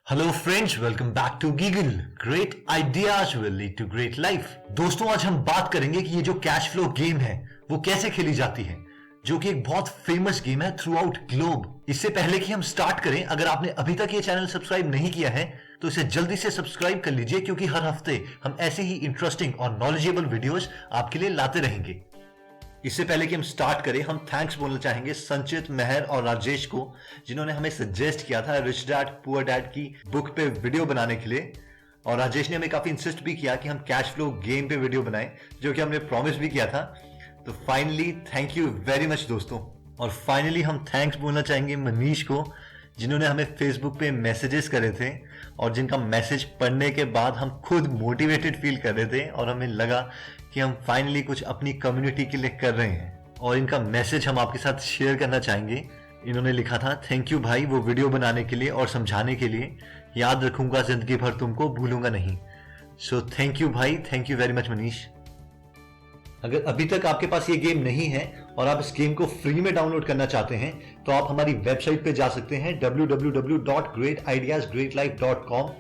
Hello friends, welcome back to Geegle. Great ideas will lead to great life. दोस्तों, आज हम बात करेंगे कि ये जो कैश फ्लो गेम है वो कैसे खेली जाती है, जो कि एक बहुत फेमस गेम है थ्रू आउट ग्लोब। इससे पहले कि हम स्टार्ट करें, अगर आपने अभी तक ये चैनल सब्सक्राइब नहीं किया है तो इसे जल्दी से सब्सक्राइब कर लीजिए, क्योंकि हर हफ्ते हम ऐसे ही इंटरेस्टिंग और नॉलेजेबल वीडियोस आपके लिए लाते रहेंगे। इससे पहले कि हम स्टार्ट करें, हम थैंक्स बोलना चाहेंगे संचित, मेहर और राजेश को, जिन्होंने हमें सजेस्ट किया था रिच डैड पुअर डैड की बुक पे वीडियो बनाने के लिए। और राजेश ने हमें काफी इंसिस्ट भी किया कि हम कैश फ्लो गेम पे वीडियो बनाएं, जो कि हमने प्रॉमिस भी किया था। तो finally thank you very much दोस्तों। और फाइनली हम थैंक्स बोलना चाहेंगे मनीष को, जिन्होंने हमें फेसबुक पे मैसेजेस करे थे और जिनका मैसेज पढ़ने के बाद हम खुद मोटिवेटेड फील कर रहे थे और हमें लगा कि हम फाइनली कुछ अपनी कम्युनिटी के लिए कर रहे हैं। और इनका मैसेज हम आपके साथ शेयर करना चाहेंगे। इन्होंने लिखा था, थैंक यू भाई वो वीडियो बनाने के लिए और समझाने के लिए, याद रखूंगा जिंदगी भर, तुमको भूलूंगा नहीं। सो थैंक यू भाई, thank you very much Manish. अगर अभी तक आपके पास ये गेम नहीं है और आप इस गेम को फ्री में डाउनलोड करना चाहते हैं तो आप हमारी वेबसाइट पे जा सकते हैं www.greatideasgreatlife.com,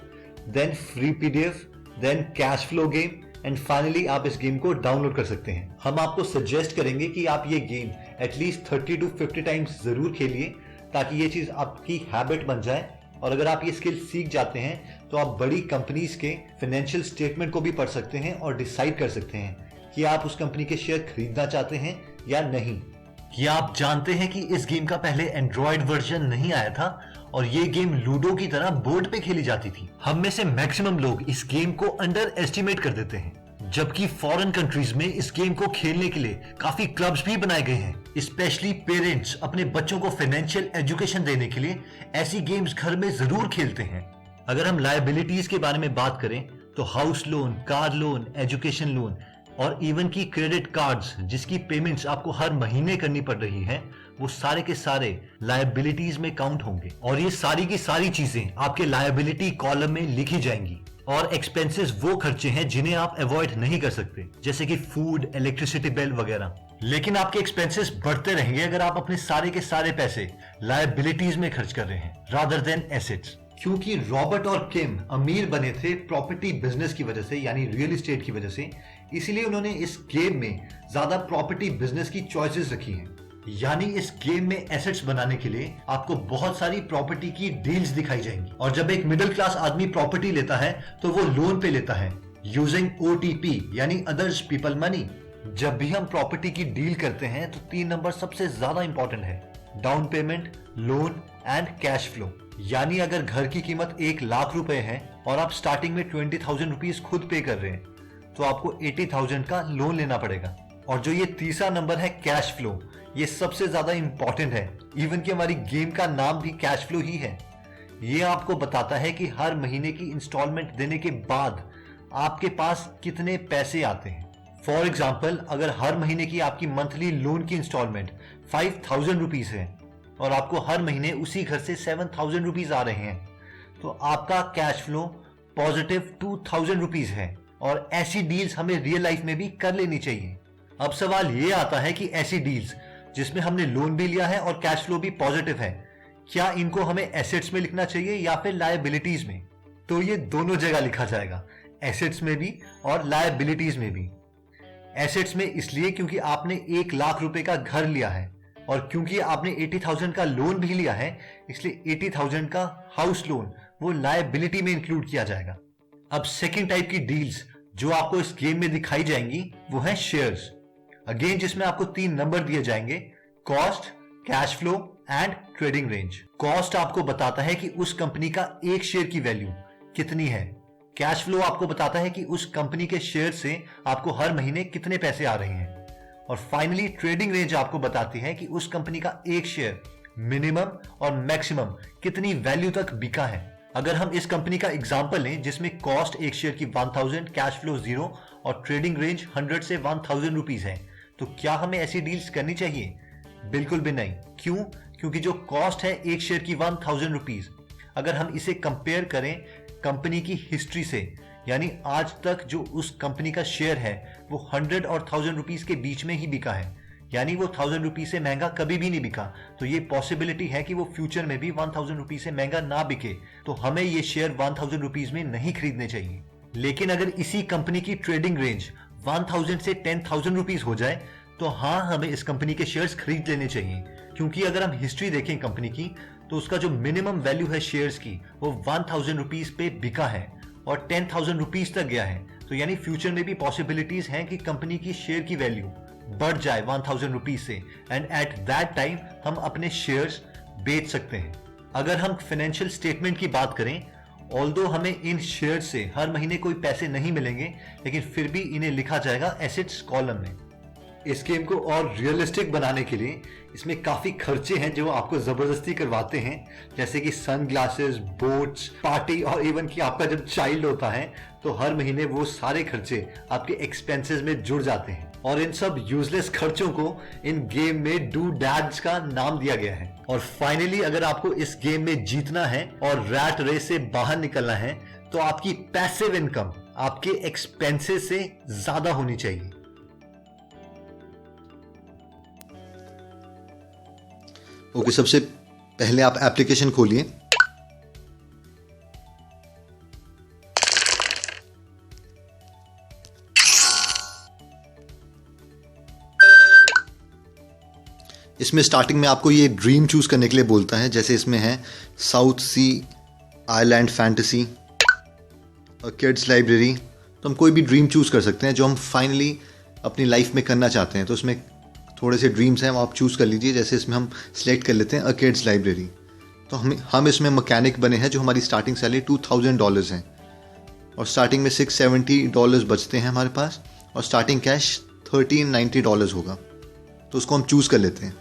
then free PDF, then cash flow game and finally आप इस गेम को डाउनलोड कर सकते हैं। हम आपको सजेस्ट करेंगे कि आप ये गेम एटलीस्ट 30 to 50 टाइम्स जरूर खेलिए, ताकि ये चीज आपकी हैबिट बन जाए। और अगर आप ये स्किल सीख जाते हैं तो आप बड़ी कंपनीज के फाइनेंशियल स्टेटमेंट को भी पढ़ सकते हैं और डिसाइड कर सकते हैं कि आप उस कंपनी के शेयर खरीदना चाहते हैं या नहीं। क्या आप जानते हैं कि इस गेम का पहले एंड्रॉयड वर्जन नहीं आया था और ये गेम लूडो की तरह बोर्ड पे खेली जाती थी। हम में से मैक्सिमम लोग इस गेम को अंडर एस्टिमेट कर देते हैं, जबकि फॉरेन कंट्रीज में इस गेम को खेलने के लिए काफी क्लब्स भी बनाए गए हैं। स्पेशली पेरेंट्स अपने बच्चों को फाइनेंशियल एजुकेशन देने के लिए ऐसी गेम्स घर में जरूर खेलते हैं। अगर हम लायबिलिटीज के बारे में बात करें तो house loan, car loan, education loan और इवन की क्रेडिट कार्ड्स जिसकी पेमेंट्स आपको हर महीने करनी पड़ रही हैं, वो सारे के सारे लायबिलिटीज में काउंट होंगे। और ये सारी की सारी चीजें आपके लायबिलिटी कॉलम में लिखी जाएंगी। और एक्सपेंसेस वो खर्चे हैं जिन्हें आप अवॉइड नहीं कर सकते, जैसे कि फूड, इलेक्ट्रिसिटी बिल वगैरह। लेकिन आपके एक्सपेंसेस बढ़ते रहेंगे अगर आप अपने सारे के सारे पैसे लायबिलिटीज में खर्च कर रहे हैं रादर देन एसेट्स। क्योंकि रॉबर्ट और किम अमीर बने थे प्रॉपर्टी बिजनेस की वजह से, यानी रियल एस्टेट की वजह से, इसीलिए उन्होंने इस गेम में ज्यादा प्रॉपर्टी बिजनेस की चॉइसेस रखी हैं। यानी इस गेम में एसेट्स बनाने के लिए आपको बहुत सारी प्रॉपर्टी की डील्स दिखाई जाएंगी। और जब एक मिडिल क्लास आदमी प्रॉपर्टी लेता है तो वो लोन पे लेता है यूजिंग OTP, यानी अदर्स पीपल मनी। जब भी हम प्रॉपर्टी की डील करते हैं तो 3 नंबर सबसे ज्यादा इंपॉर्टेंट है, down payment, loan and cash flow. यानी अगर घर की कीमत 1 लाख रुपए है और आप स्टार्टिंग में 20,000 रुपीज खुद पे कर रहे हैं तो आपको 80,000 का लोन लेना पड़ेगा। और जो ये तीसरा नंबर है कैश फ्लो, ये सबसे ज्यादा इंपॉर्टेंट है। इवन कि हमारी गेम का नाम भी कैश फ्लो ही है। ये आपको बताता है कि हर महीने की इंस्टॉलमेंट देने के बाद आपके पास कितने पैसे आते हैं। फॉर एग्जाम्पल, अगर हर महीने की आपकी मंथली लोन की इंस्टॉलमेंट 5,000 रुपीज है और आपको हर महीने उसी घर से 7,000 रुपीज आ रहे हैं तो आपका कैश फ्लो पॉजिटिव 2,000 रुपीज है। और ऐसी डील्स हमें रियल लाइफ में भी कर लेनी चाहिए। अब सवाल ये आता है कि ऐसी डील्स जिसमें हमने लोन भी लिया है और कैश फ्लो भी पॉजिटिव है, क्या इनको हमें एसेट्स में लिखना चाहिए या फिर लायबिलिटीज में? तो ये दोनों जगह लिखा जाएगा, एसेट्स में भी और लायबिलिटीज में भी। एसेट्स में इसलिए क्योंकि आपने 1 लाख रुपए का घर लिया है, और क्योंकि आपने 80,000 का लोन भी लिया है इसलिए 80,000 का हाउस लोन वो लायबिलिटी में इंक्लूड किया जाएगा। अब सेकंड टाइप की डील्स जो आपको इस गेम में दिखाई जाएंगी वो है शेयर्स। अगेन जिसमें आपको 3 नंबर दिए जाएंगे, cost, cash flow and trading range. Cost आपको बताता है कि उस कंपनी का एक शेयर की वैल्यू कितनी है। कैश फ्लो आपको बताता है कि उस कंपनी के शेयर से आपको हर महीने कितने पैसे आ रहे हैं। और फाइनली ट्रेडिंग रेंज आपको बताती है कि उस कंपनी का एक शेयर मिनिमम और मैक्सिमम कितनी वैल्यू तक बिका है। अगर हम इस कंपनी का एग्जांपल लें जिसमें कॉस्ट एक शेयर की 1000, कैश फ्लो 0 और ट्रेडिंग रेंज 100 से 1000 रुपीज है, तो क्या हमें ऐसी डील्स करनी चाहिए? बिल्कुल भी नहीं। क्यों? क्योंकि जो कॉस्ट है एक शेयर की 1000 रुपीज, अगर हम इसे कंपेयर करें कंपनी की हिस्ट्री से, यानी आज तक जो उस कंपनी का शेयर है वो 100 और 1000 रुपीज के बीच में ही बिका है। यानी वो 1000 रुपीज से महंगा कभी भी नहीं बिका। तो ये पॉसिबिलिटी है कि वो फ्यूचर में भी 1000 रुपीज से महंगा ना बिके, तो हमें ये शेयर 1000 रुपीज में नहीं खरीदने चाहिए। लेकिन अगर इसी कंपनी की ट्रेडिंग रेंज 1000 से 10,000 रुपीज हो जाए तो हाँ, हमें इस कंपनी के शेयर्स खरीद लेने चाहिए, क्योंकि अगर हम हिस्ट्री देखें कंपनी की तो उसका जो मिनिमम वैल्यू है शेयर्स की वो 1000 रुपीज पे बिका है और 10,000 रुपीज तक गया है। तो यानी फ्यूचर में भी पॉसिबिलिटीज हैं कि कंपनी की शेयर की वैल्यू बढ़ जाए 1000 रुपीज से, एंड एट दैट टाइम हम अपने शेयर्स बेच सकते हैं। अगर हम फाइनेंशियल स्टेटमेंट की बात करें, ऑल्दो हमें इन शेयर से हर महीने कोई पैसे नहीं मिलेंगे, लेकिन फिर भी इन्हें लिखा जाएगा एसेट्स कॉलम में। इस गेम को और रियलिस्टिक बनाने के लिए इसमें काफी खर्चे हैं जो आपको जबरदस्ती करवाते हैं, जैसे कि सन ग्लासेस, बोट्स, पार्टी और इवन कि आपका जब चाइल्ड होता है तो हर महीने वो सारे खर्चे आपके एक्सपेंसेस में जुड़ जाते हैं। और इन सब यूजलेस खर्चों को इन गेम में डू डैड्स का नाम दिया गया है। और फाइनली अगर आपको इस गेम में जीतना है और रैट रेस से बाहर निकलना है तो आपकी पैसिव इनकम आपके एक्सपेंसेस से ज्यादा होनी चाहिए। ओके, सबसे पहले आप एप्लीकेशन खोलिए। इसमें स्टार्टिंग में आपको ये ड्रीम चूज करने के लिए बोलता है, जैसे इसमें है साउथ सी आइलैंड फैंटेसी और किड्स लाइब्रेरी। तो हम कोई भी ड्रीम चूज कर सकते हैं जो हम फाइनली अपनी लाइफ में करना चाहते हैं। तो उसमें थोड़े से ड्रीम्स हैं, वो आप चूज़ कर लीजिए। जैसे इसमें हम सिलेक्ट कर लेते हैं किड्स लाइब्रेरी। तो हम इसमें मैकेनिक बने हैं, जो हमारी स्टार्टिंग सैलरी $2000 है और स्टार्टिंग में $670 बचते हैं हमारे पास, और स्टार्टिंग कैश $1390 होगा। तो उसको हम चूज़ कर लेते हैं।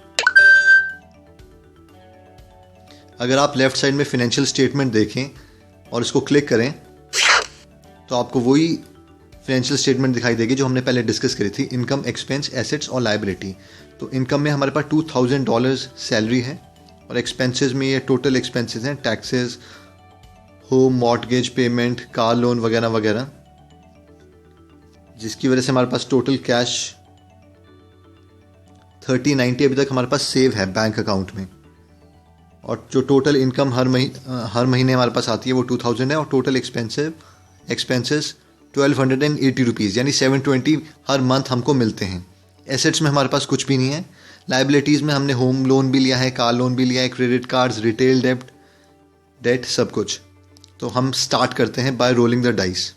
अगर आप लेफ्ट साइड में फाइनेंशियल स्टेटमेंट देखें और इसको क्लिक करें तो आपको वही फाइनेंशियल स्टेटमेंट दिखाई देगी जो हमने पहले डिस्कस करी थी, इनकम, एक्सपेंस, एसेट्स और लायबिलिटी। तो इनकम में हमारे पास $2000 सैलरी है और एक्सपेंसेस में ये टोटल एक्सपेंसेस हैं, taxes, home mortgage payment, car loan वगैरह वगैरह, जिसकी वजह से हमारे पास टोटल कैश 1390 अभी तक हमारे पास सेव है बैंक अकाउंट में। और जो टोटल इनकम हर महीने हमारे पास आती है वो 2000 है, और टोटल एक्सपेंसेस 1280 रुपीज़ यानी 720 हर मंथ हमको मिलते हैं। एसेट्स में हमारे पास कुछ भी नहीं है। लाइबिलिटीज़ में हमने होम लोन भी लिया है, कार लोन भी लिया है, क्रेडिट कार्ड्स, रिटेल डेट सब कुछ। तो हम स्टार्ट करते हैं बाय रोलिंग द डाइस।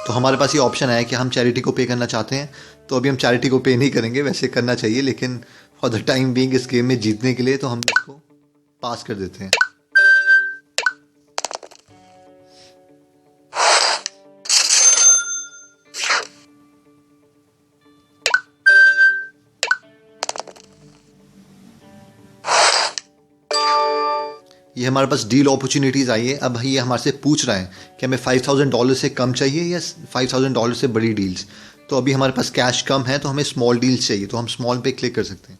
तो हमारे पास ये ऑप्शन आया कि हम चैरिटी को पे करना चाहते हैं। तो अभी हम चैरिटी को पे नहीं करेंगे, वैसे करना चाहिए, लेकिन फॉर द टाइम बीइंग इस गेम में जीतने के लिए तो हम इसको पास कर देते हैं। ये हमारे पास डील अपॉर्चुनिटीज आई है। अब ये हमारे से पूछ रहा है कि हमें $5000 से कम चाहिए या $5000 से बड़ी डील्स। तो अभी हमारे पास कैश कम है तो हमें स्मॉल डील्स चाहिए, तो हम स्मॉल पे क्लिक कर सकते हैं।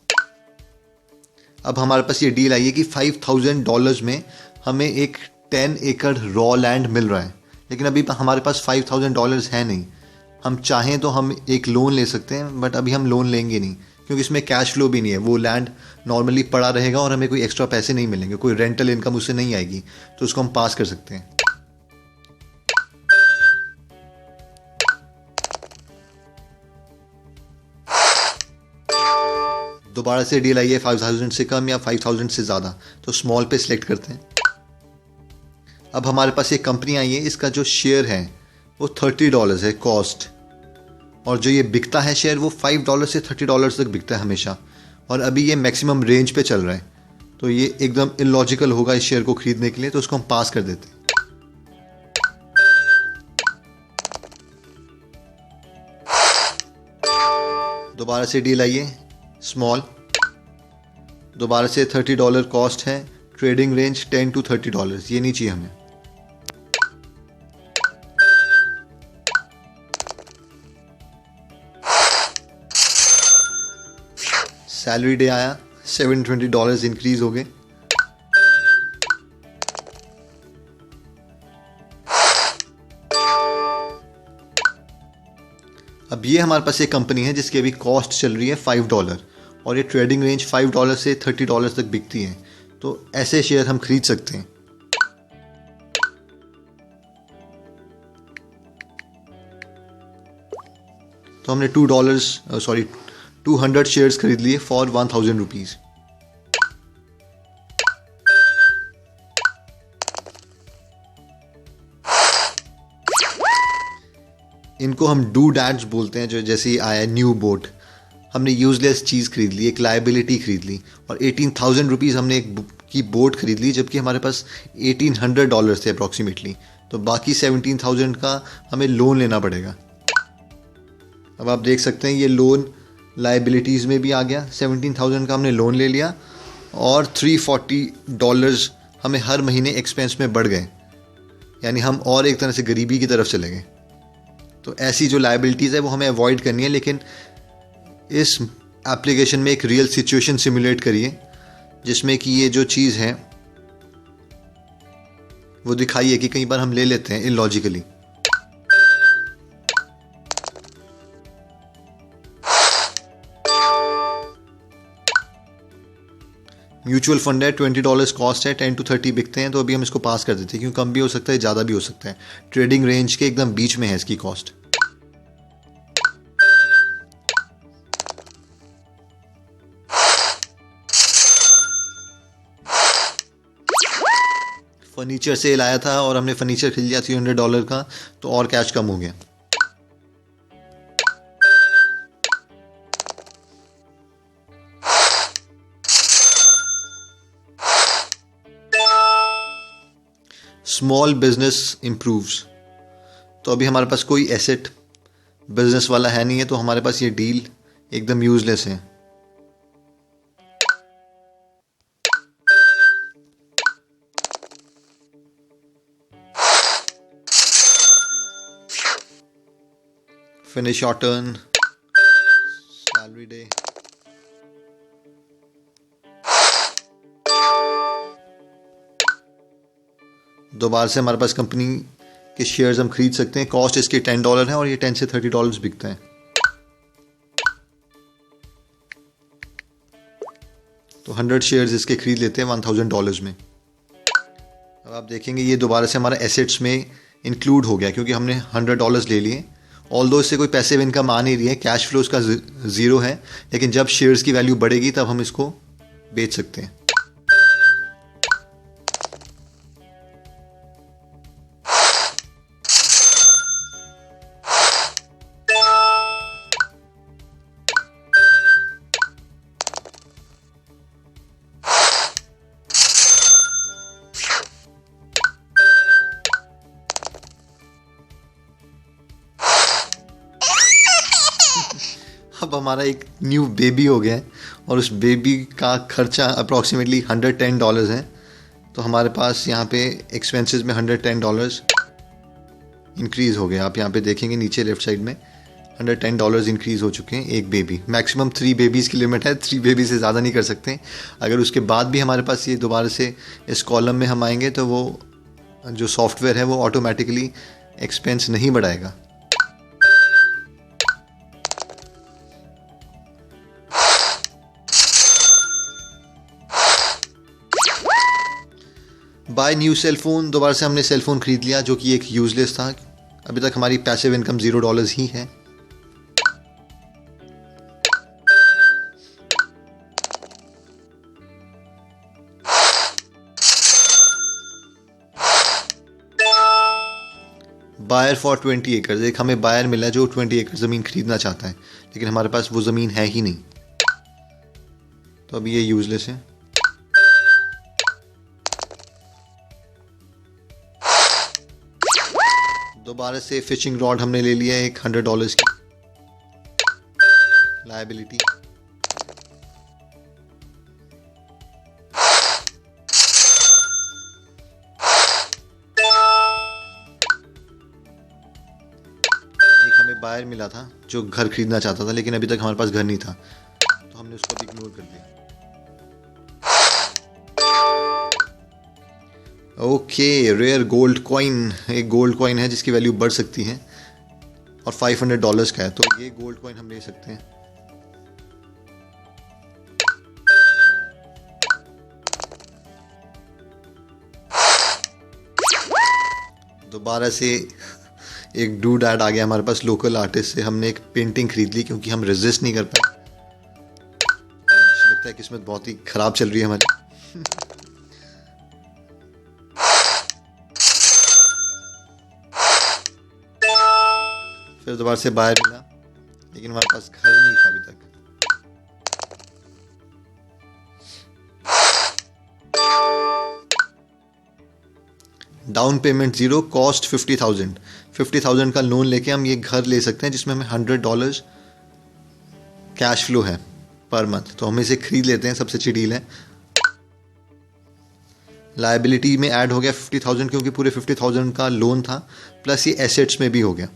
अब हमारे पास ये डील आई है कि $5000 में हमें एक 10 एकड़ रॉ लैंड मिल रहा है, लेकिन अभी हमारे पास $5000 है नहीं। हम चाहें तो हम एक लोन ले सकते हैं, बट अभी हम लोन लेंगे नहीं क्योंकि इसमें कैश फ्लो भी नहीं है। वो लैंड नॉर्मली पड़ा रहेगा और हमें कोई एक्स्ट्रा पैसे नहीं मिलेंगे, कोई रेंटल इनकम उससे नहीं आएगी, तो उसको हम पास कर सकते हैं। दोबारा से डील आई है 5000 से कम या 5000 से ज़्यादा, तो स्मॉल पे सिलेक्ट करते हैं। अब हमारे पास ये कंपनी आई है, इसका जो शेयर है वो $30 है कॉस्ट, और जो ये बिकता है शेयर वो $5 से $30 तक बिकता है हमेशा, और अभी ये मैक्सिमम रेंज पे चल रहा है। तो ये एकदम इलॉजिकल होगा इस शेयर को खरीदने के लिए, तो उसको हम पास कर देते हैं। दोबारा से डील आई है स्मॉल, दोबारा से $30 कॉस्ट है, ट्रेडिंग रेंज $10 to $30, ये नहीं चाहिए हमें। सैलरी डे आया, $720 इंक्रीज हो गए। अब ये हमारे पास एक कंपनी है जिसकी अभी कॉस्ट चल रही है $5 और ये ट्रेडिंग रेंज $5 से $30 तक बिकती है, तो ऐसे शेयर हम खरीद सकते हैं। तो हमने $200 शेयर्स खरीद लिए फॉर 1000 रुपीज़। इनको हम डू डैट्स बोलते हैं। जो जैसे ही आया न्यू बोट, हमने यूजलेस चीज़ खरीद ली, एक लाइबिलिटी खरीद ली और 18,000 रुपीज़ हमने की बोट खरीद ली, जबकि हमारे पास $1800 थे अप्रॉक्सीमेटली। तो बाकी 17,000 का हमें लोन लेना पड़ेगा। अब आप देख सकते हैं ये लोन लाइबिलिटीज़ में भी आ गया। 17,000 का हमने लोन ले लिया और $340 हमें हर महीने एक्सपेंस में बढ़ गए, यानी हम और एक तरह से गरीबी की तरफ चले गए। तो ऐसी जो लाइबिलिटीज़ है वो हमें अवॉइड करनी है, लेकिन इस एप्लीकेशन में एक रियल सिचुएशन सिमुलेट करिए जिसमें कि ये जो चीज़ है वो दिखाइए कि कई बार हम ले लेते हैं इलॉजिकली। म्यूचुअल फंड है, $20 कॉस्ट है, 10 to 30 बिकते हैं, तो अभी हम इसको पास कर देते हैं क्योंकि कम भी हो सकता है, ज़्यादा भी हो सकता है। ट्रेडिंग रेंज के एकदम बीच में है इसकी कॉस्ट। फर्नीचर सेल आया था और हमने फर्नीचर खरीद लिया $300 का, तो और कैश कम हो गया। स्मॉल बिजनेस इम्प्रूव्स, तो अभी हमारे पास कोई एसेट बिजनेस वाला है नहीं है, तो हमारे पास ये डील एकदम यूजलेस है। Finish your turn, salary day. दोबारा से हमारे पास कंपनी के शेयर्स हम खरीद सकते हैं। कॉस्ट इसकी $10 है और ये 10 से $30 बिकता है। तो 100 शेयर्स इसके खरीद लेते हैं $1000 में। अब आप देखेंगे ये दोबारा से हमारा एसेट्स में इंक्लूड हो गया क्योंकि हमने $100 ले लिए। ऑल्दो इससे कोई पैसिव इनकम आ नहीं रही है, कैश फ्लो इसका ज़ीरो है, लेकिन जब शेयर्स की वैल्यू बढ़ेगी तब हम इसको बेच सकते हैं। अब हमारा एक न्यू बेबी हो गया है और उस बेबी का खर्चा अप्रॉक्सीमेटली $110 है। तो हमारे पास यहाँ पे एक्सपेंसेस में $110 इंक्रीज़ हो गया। आप यहाँ पे देखेंगे नीचे लेफ्ट साइड में $110 इंक्रीज़ हो चुके हैं एक बेबी। मैक्सिमम 3 बेबीज़ की लिमिट है, 3 बेबी से ज़्यादा नहीं कर सकते। अगर उसके बाद भी हमारे पास ये दोबारा से इस कॉलम में हम आएंगे तो वो जो सॉफ्टवेयर है वो ऑटोमेटिकली एक्सपेंस नहीं बढ़ाएगा। बाय न्यू सेल फ़ोन, दोबारा से हमने सेल फ़ोन ख़रीद लिया जो कि एक यूज़लेस था। अभी तक हमारी पैसिव इनकम $0 ही है। बायर फॉर 20 एकड़, एक हमें बायर मिला जो 20 एकड़ ज़मीन खरीदना चाहता है, लेकिन हमारे पास वो ज़मीन है ही नहीं, तो अभी ये यूज़लेस है। दोबारा से फिशिंग रॉड हमने ले लिया है एक $100 की लायबिलिटी। एक हमें बायर मिला था जो घर खरीदना चाहता था, लेकिन अभी तक हमारे पास घर नहीं था, तो हमने उसको भी इग्नोर कर दिया। ओके, रेयर गोल्ड कॉइन, एक गोल्ड कॉइन है जिसकी वैल्यू बढ़ सकती है और $500 का है, तो ये गोल्ड कॉइन हम ले सकते हैं। दोबारा से एक डूड ऐड आ गया हमारे पास लोकल आर्टिस्ट से। हमने एक पेंटिंग खरीद ली क्योंकि हम रेजिस्ट नहीं कर पाए। लगता है किस्मत बहुत ही खराब चल रही है हमारी। फिर दोबारा से बाहर मिला, लेकिन हमारे पास घर नहीं था अभी तक। डाउन पेमेंट 0, कॉस्ट 50,000 का लोन लेके हम ये घर ले सकते हैं जिसमें हमें $100 कैश फ्लो है पर मंथ। तो हम इसे खरीद लेते हैं, सबसे अच्छी डील है। लायबिलिटी में ऐड हो गया 50,000 क्योंकि पूरे 50,000 का लोन था, प्लस ये एसेट्स में भी हो गया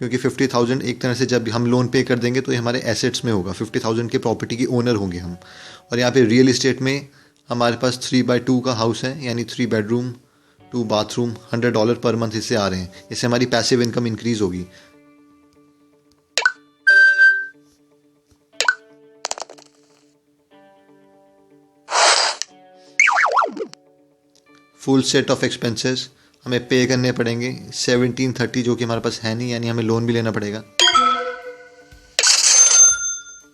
क्योंकि 50,000 एक तरह से जब हम लोन पे कर देंगे तो ये हमारे एसेट्स में होगा। 50,000 के प्रॉपर्टी के ओनर होंगे हम। और यहाँ पे रियल इस्टेट में हमारे पास 3x2 का हाउस है, यानी 3 बेडरूम 2 बाथरूम, $100 पर मंथ इससे आ रहे हैं। इससे हमारी पैसिव इनकम इंक्रीज होगी। फुल सेट ऑफ एक्सपेंसेस हमें पे करने पड़ेंगे 1730, जो कि हमारे पास है नहीं, यानी हमें लोन भी लेना पड़ेगा।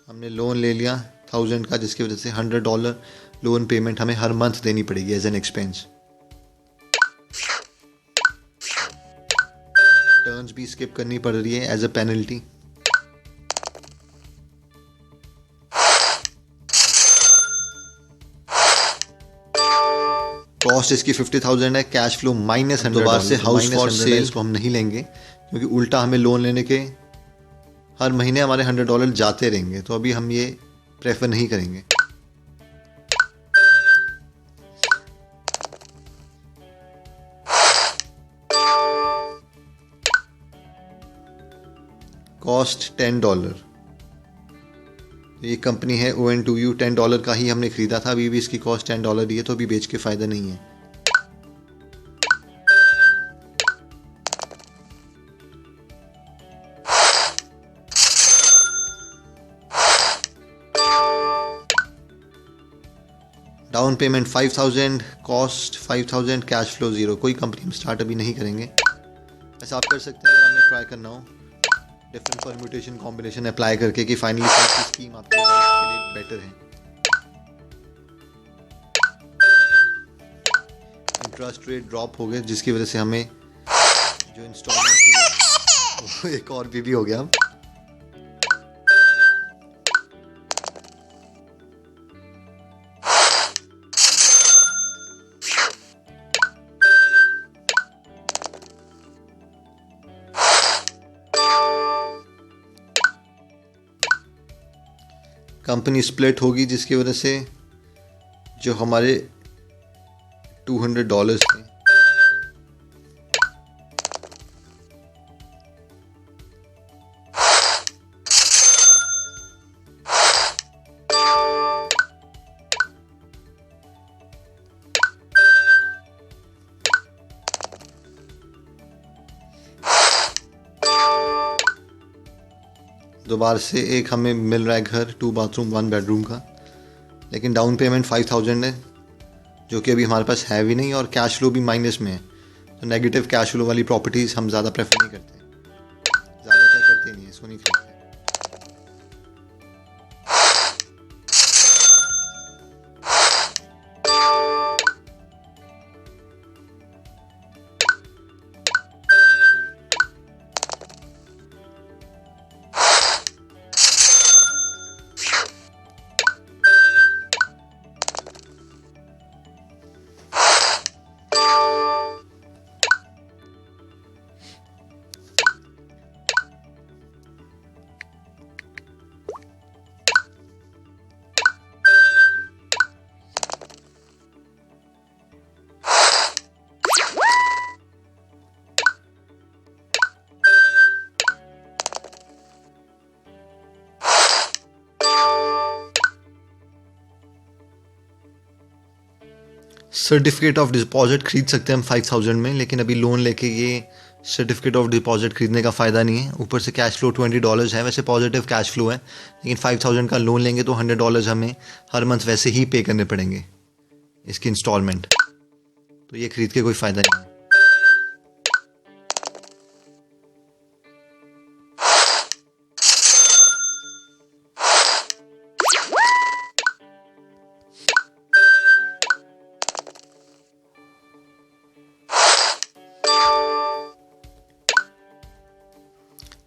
हमने लोन ले लिया 1000 का, जिसकी वजह से $100 लोन पेमेंट हमें हर मंथ देनी पड़ेगी एज एन एक्सपेंस। टर्न्स भी स्किप करनी पड़ रही है एज अ पेनल्टी। कॉस्ट इसकी 50,000 है, कैश फ्लो -$100। दोबारा से हाउस फॉर सेल को हम नहीं लेंगे क्योंकि उल्टा हमें लोन लेने के हर महीने हमारे $100 जाते रहेंगे, तो अभी हम ये प्रेफर नहीं करेंगे। कॉस्ट $10। ये कंपनी है ON2U, $10 का ही हमने खरीदा था, अभी भी इसकी कॉस्ट $10 ही है, तो अभी बेच के फ़ायदा नहीं है। Down payment 5,000, cost 5,000, cash flow 0। कोई कंपनी हम स्टार्ट अभी नहीं करेंगे। ऐसा आप कर सकते हैं अगर हमें ट्राई करना हो, डिफरेंट परम्यूटेशन कॉम्बिनेशन अप्लाई करके कि फाइनली कौन सी स्कीम आपके लिए बेटर है। इंटरेस्ट रेट ड्रॉप हो गए, जिसकी वजह से हमें जो इंस्टॉलमेंट की वो एक और भी हो गया। कंपनी स्प्लिट होगी, जिसकी वजह से जो हमारे $200 थे दोबारा से एक हमें मिल रहा है घर 2 बाथरूम 1 बेडरूम का, लेकिन डाउन पेमेंट 5,000 है, जो कि अभी हमारे पास है भी नहीं, और कैश फ्लो भी माइनस में है। तो नेगेटिव कैश फ्लो वाली प्रॉपर्टीज़ हम ज़्यादा प्रेफर नहीं करते, ज़्यादा क्या करते नहीं है, इसको नहीं खरीदते। सर्टिफिकेट ऑफ डिपॉजिट खरीद सकते हैं हम 5,000 में, लेकिन अभी लोन लेके ये सर्टिफिकेट ऑफ डिपॉजिट खरीदने का फ़ायदा नहीं है। ऊपर से कैश फ्लो $20 है, वैसे पॉजिटिव कैश फ्लो है, लेकिन 5000 का लोन लेंगे तो $100 हमें हर मंथ वैसे ही पे करने पड़ेंगे इसकी इंस्टॉलमेंट, तो ये खरीद के कोई फ़ायदा नहीं है।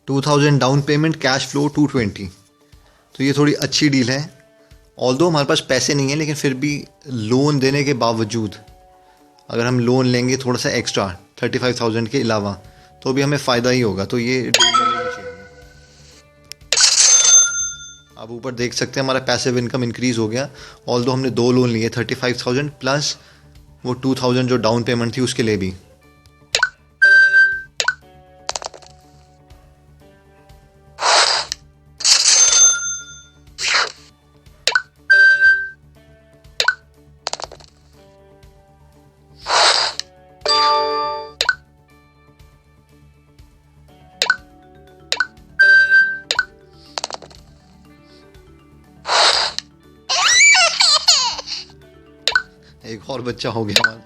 $2000 डाउन पेमेंट, कैश फ्लो $220, तो ये थोड़ी अच्छी डील है। ऑल्दो हमारे पास पैसे नहीं है, लेकिन फिर भी लोन देने के बावजूद अगर हम लोन लेंगे थोड़ा सा एक्स्ट्रा 35,000 के अलावा, तो भी हमें फ़ायदा ही होगा, तो ये डील लेनी चाहिए। आप ऊपर देख सकते हैं हमारा पैसिव इनकम इंक्रीज़ हो गया। ऑल्दो हमने 2 लोन लिए 35,000 प्लस वो 2000 जो डाउन पेमेंट थी उसके लिए भी। एक और बच्चा हो गया हमारा।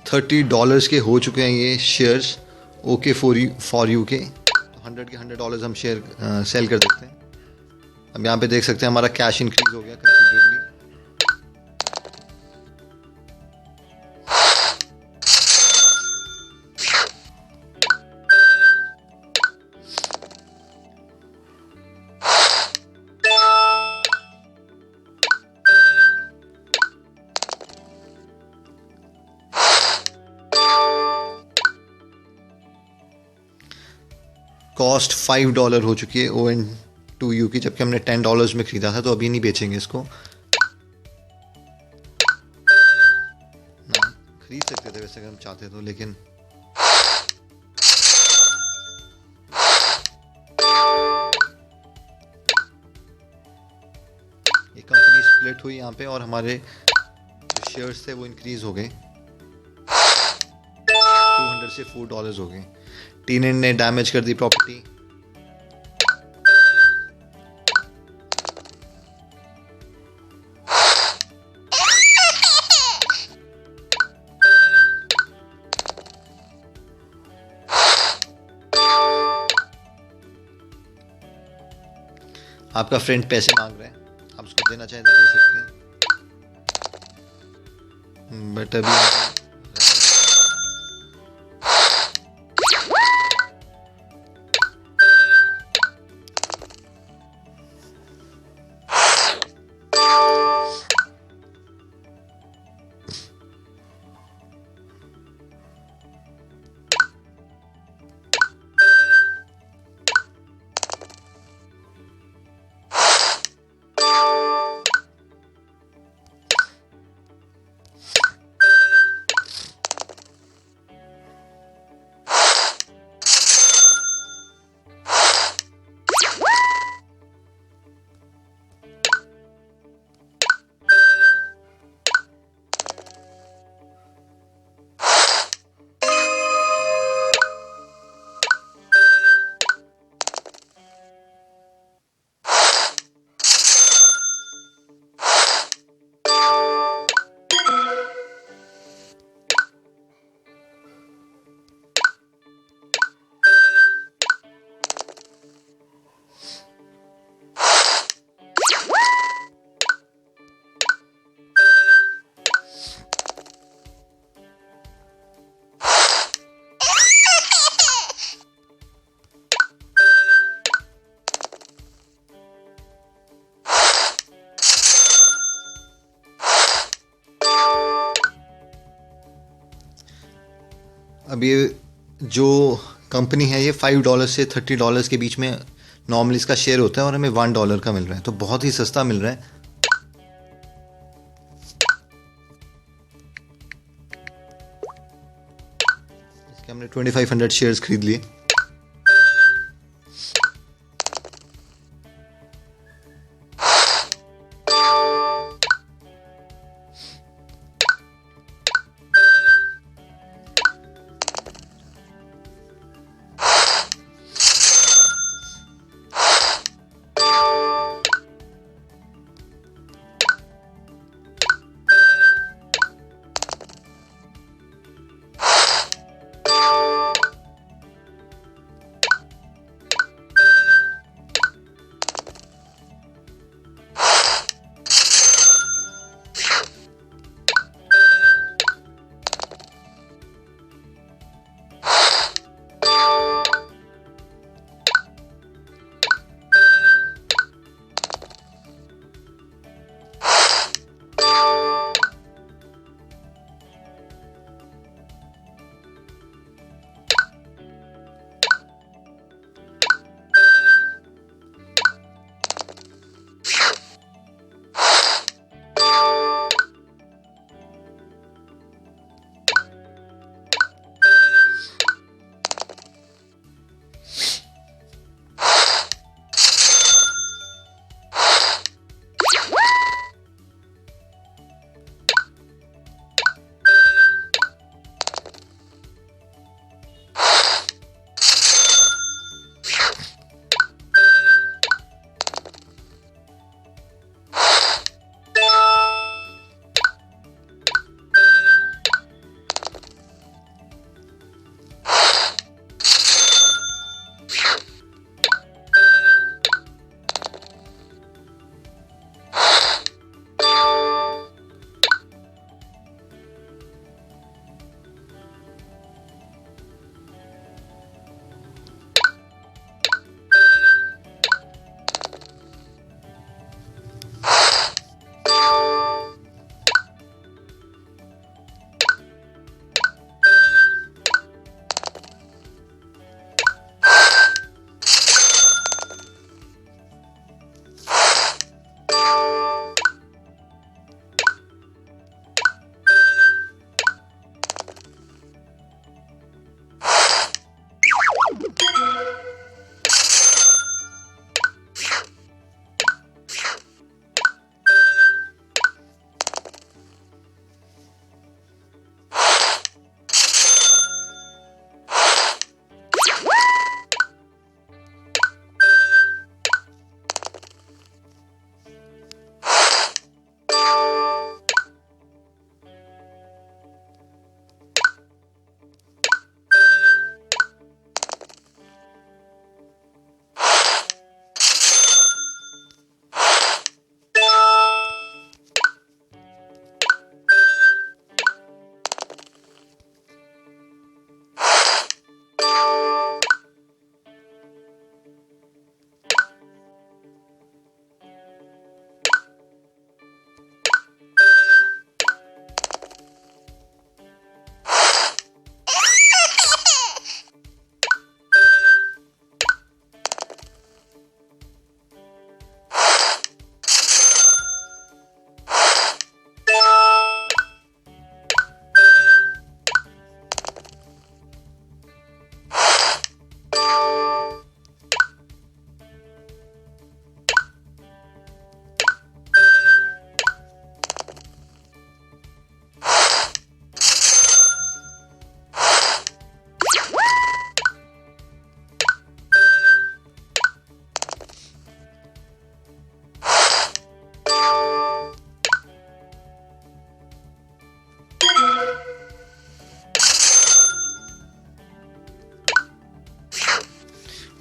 $30 के हो चुके हैं ये शेयर्स ओके फॉर यू के, तो 100 के $100 हम शेयर सेल कर देते हैं। अब यहाँ पे देख सकते हैं हमारा कैश इंक्रीज हो गया कंसिडरेबली। कॉस्ट $5 हो चुकी है ON2U की, जबकि हमने $10 में ख़रीदा था, तो अभी नहीं बेचेंगे इसको ना। खरीद सकते थे वैसे अगर हम चाहते तो, लेकिन ये कंपनी स्प्लिट हुई यहाँ पे और हमारे जो शेयर्स थे वो इंक्रीज हो गए, 200 से $4 हो गए। टीनेट ने डैमेज कर दी प्रॉपर्टी। आपका फ्रेंड पैसे मांग रहा है, आप उसको देना चाहें तो दे सकते हैं, बट अभी अब ये जो कंपनी है ये $5 से $30 के बीच में नॉर्मली इसका शेयर होता है, और हमें $1 का मिल रहा है, तो बहुत ही सस्ता मिल रहा है। 2500 शेयर्स खरीद लिए।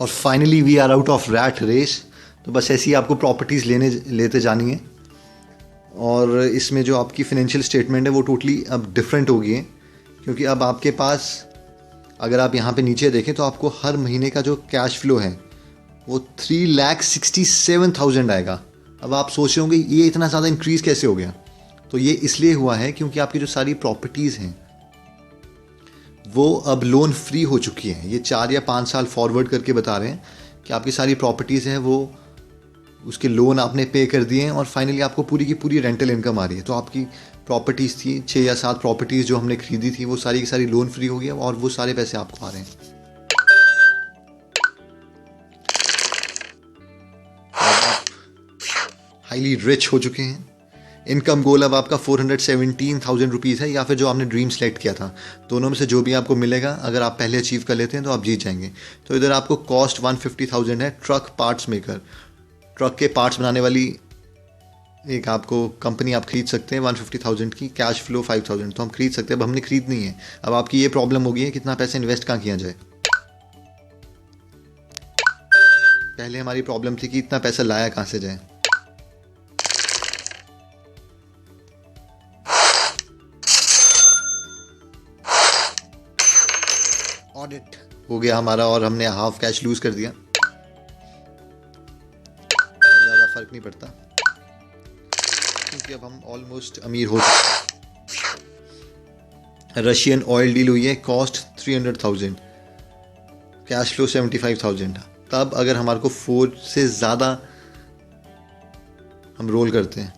और finally we are out of rat race. तो बस ऐसी आपको प्रॉपर्टीज़ लेते जानी है। और इसमें जो आपकी फाइनेंशियल स्टेटमेंट है वो टोटली अब डिफरेंट हो गई है, क्योंकि अब आपके पास अगर आप यहाँ पे नीचे देखें तो आपको हर महीने का जो कैश फ्लो है वो 3,67,000 आएगा। अब आप सोच रहे होंगे ये इतना ज़्यादा इंक्रीज़ कैसे हो गया। तो ये इसलिए हुआ है क्योंकि आपकी जो सारी प्रॉपर्टीज़ हैं वो अब लोन फ्री हो चुकी हैं। ये 4 या 5 साल फॉरवर्ड करके बता रहे हैं कि आपकी सारी प्रॉपर्टीज़ हैं वो उसके लोन आपने पे कर दिए हैं और फाइनली आपको पूरी की पूरी रेंटल इनकम आ रही है। तो आपकी प्रॉपर्टीज़ थी 6 या 7 प्रॉपर्टीज़ जो हमने खरीदी थी वो सारी की सारी लोन फ्री हो गई और वो सारे पैसे आपको आ रहे हैं। हाईली रिच हो चुके हैं। इनकम गोल अब आपका 417,000 रुपीज़ है या फिर जो आपने ड्रीम सेलेक्ट किया था, दोनों में से जो भी आपको मिलेगा अगर आप पहले अचीव कर लेते हैं तो आप जीत जाएंगे। तो इधर आपको कॉस्ट 150,000 है। ट्रक पार्ट्स मेकर, ट्रक के पार्ट्स बनाने वाली एक आपको कंपनी आप खरीद सकते हैं 150,000 की। कैश फ्लो 5,000, तो हम खरीद सकते हैं। अब हमने खरीदनी है। अब आपकी ये प्रॉब्लम होगी है कितना पैसा इन्वेस्ट कहाँ किया जाए। पहले हमारी प्रॉब्लम थी कि इतना पैसा लाया कहाँ से जाए। ऑडिट हो गया हमारा और हमने हाफ कैश लूज कर दिया। ज़्यादा फर्क नहीं पड़ता क्योंकि अब हम ऑलमोस्ट अमीर हो चुके हैं। रशियन ऑयल डील हुई है, कॉस्ट 300,000, कैश फ्लो 75,000। तब अगर हमारे को 4 से ज़्यादा हम रोल करते हैं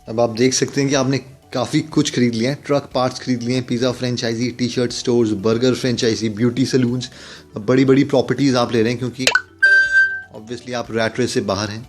अब आप देख सकते हैं कि आपने काफ़ी कुछ खरीद लिया है। ट्रक पार्ट्स खरीद लिए हैं, pizza franchise, T shirt stores, burger franchise, beauty salons, बड़ी बड़ी प्रॉपर्टीज़ आप ले रहे हैं क्योंकि ऑब्वियसली आप रैट रेस से बाहर हैं।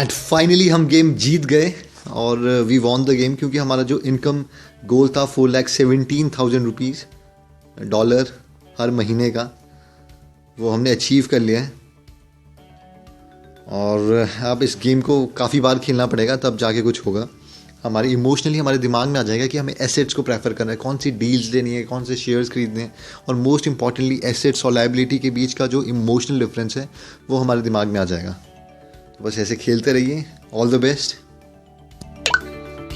एंड फाइनली हम गेम जीत गए और वी वॉन द गेम, क्योंकि हमारा जो इनकम गोल था 4,17,000 रुपीज़ डॉलर हर महीने का, वो हमने अचीव कर लिया है। और अब इस गेम को काफ़ी बार खेलना पड़ेगा तब जाके कुछ होगा। हमारे इमोशनली हमारे दिमाग में आ जाएगा कि हमें एसेट्स को प्रेफर करना है, कौन सी डील्स लेनी है, कौन से शेयर्स खरीदने हैं, और मोस्ट इंपॉर्टेंटली एसेट्स और लायबिलिटी के बीच का जो इमोशनल डिफरेंस है वो हमारे दिमाग में आ जाएगा। तो बस ऐसे खेलते रहिए। All the best.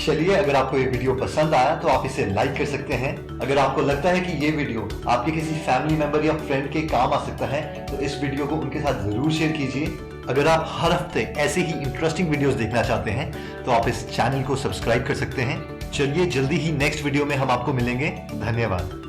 चलिए, अगर आपको ये वीडियो पसंद आया तो आप इसे लाइक कर सकते हैं। अगर आपको लगता है कि ये वीडियो आपके किसी फैमिली मेंबर या फ्रेंड के काम आ सकता है तो इस वीडियो को उनके साथ जरूर शेयर कीजिए। अगर आप हर हफ्ते ऐसे ही इंटरेस्टिंग वीडियोस देखना चाहते हैं तो आप इस चैनल को सब्सक्राइब कर सकते हैं। चलिए, जल्दी ही नेक्स्ट वीडियो में हम आपको मिलेंगे। धन्यवाद।